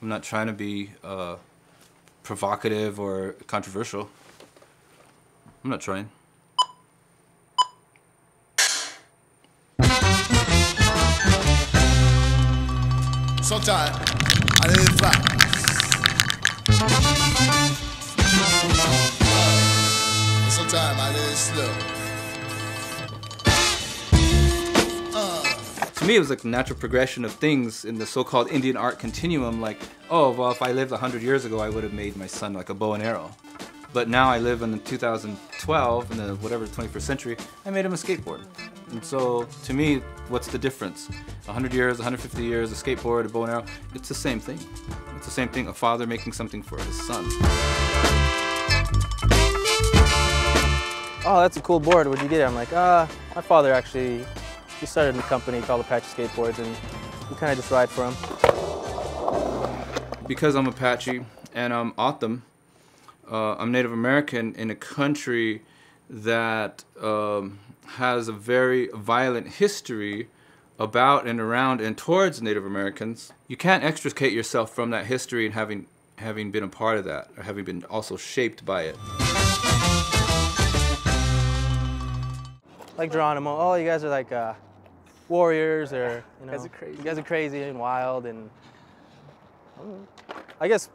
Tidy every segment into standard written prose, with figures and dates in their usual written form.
I'm not trying to be provocative or controversial. I'm not trying. Sometimes I let it fly. Sometimes I let it slip. To me, it was like a natural progression of things in the so-called Indian art continuum. Like, oh, well, if I lived 100 years ago, I would have made my son like a bow and arrow. But now I live in the 2012, in the whatever 21st century, I made him a skateboard. And so, to me, what's the difference? 100 years, 150 years, a skateboard, a bow and arrow, it's the same thing. It's the same thing, a father making something for his son. Oh, that's a cool board, where'd you get it? I'm like, my father actually, he started a company called Apache Skateboards, and we kind of just ride for him. Because I'm Apache and I'm Autumn, I'm Native American in a country that has a very violent history about and around and towards Native Americans. You can't extricate yourself from that history and having been a part of that, or having been also shaped by it. Like Geronimo, oh, you guys are like warriors, or you know, You guys are crazy and wild, and I guess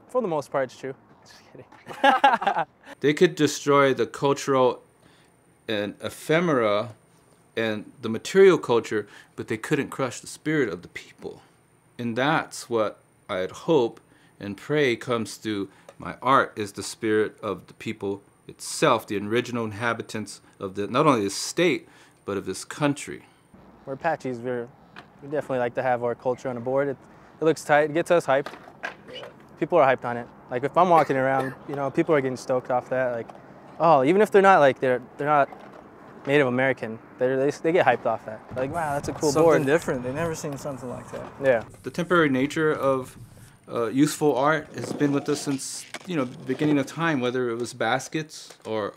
for the most part it's true. Just kidding. They could destroy the cultural and ephemera and the material culture, but they couldn't crush the spirit of the people. And that's what I'd hope and pray comes through my art, is the spirit of the people itself, the original inhabitants of not only this state, but of this country. We're Apaches, we definitely like to have our culture on the board. It looks tight, it gets us hyped. People are hyped on it. Like if I'm walking around, you know, people are getting stoked off that. Like, oh, even if they're not like, they're not Native American, they get hyped off that. Like, wow, that's a cool board. Something different, they've never seen something like that. Yeah. The temporary nature of useful art has been with us since, you know, the beginning of time, whether it was baskets or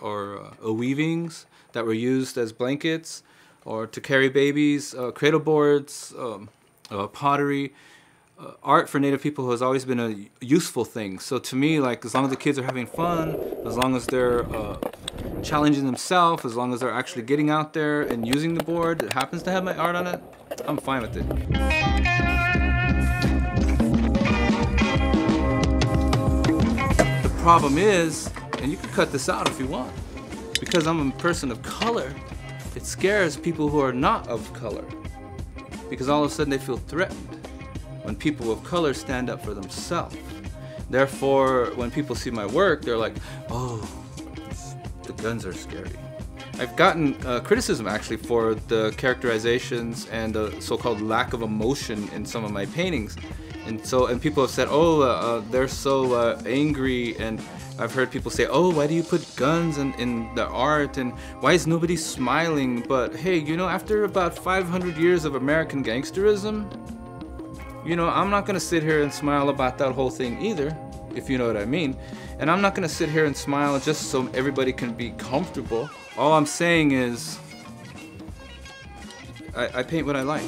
weavings that were used as blankets or to carry babies, cradle boards, pottery. Art for Native people has always been a useful thing. So to me, like, as long as the kids are having fun, as long as they're challenging themselves, as long as they're actually getting out there and using the board that happens to have my art on it, I'm fine with it. The problem is, and you can cut this out if you want, because I'm a person of color, it scares people who are not of color, because all of a sudden they feel threatened when people of color stand up for themselves. Therefore, when people see my work, they're like, oh, the guns are scary. I've gotten criticism actually for the characterizations and the so-called lack of emotion in some of my paintings. And people have said, oh, they're so angry, and I've heard people say, oh, why do you put guns in the art, and why is nobody smiling? But hey, you know, after about 500 years of American gangsterism, you know, I'm not gonna sit here and smile about that whole thing either, if you know what I mean. And I'm not gonna sit here and smile just so everybody can be comfortable. All I'm saying is, I paint what I like.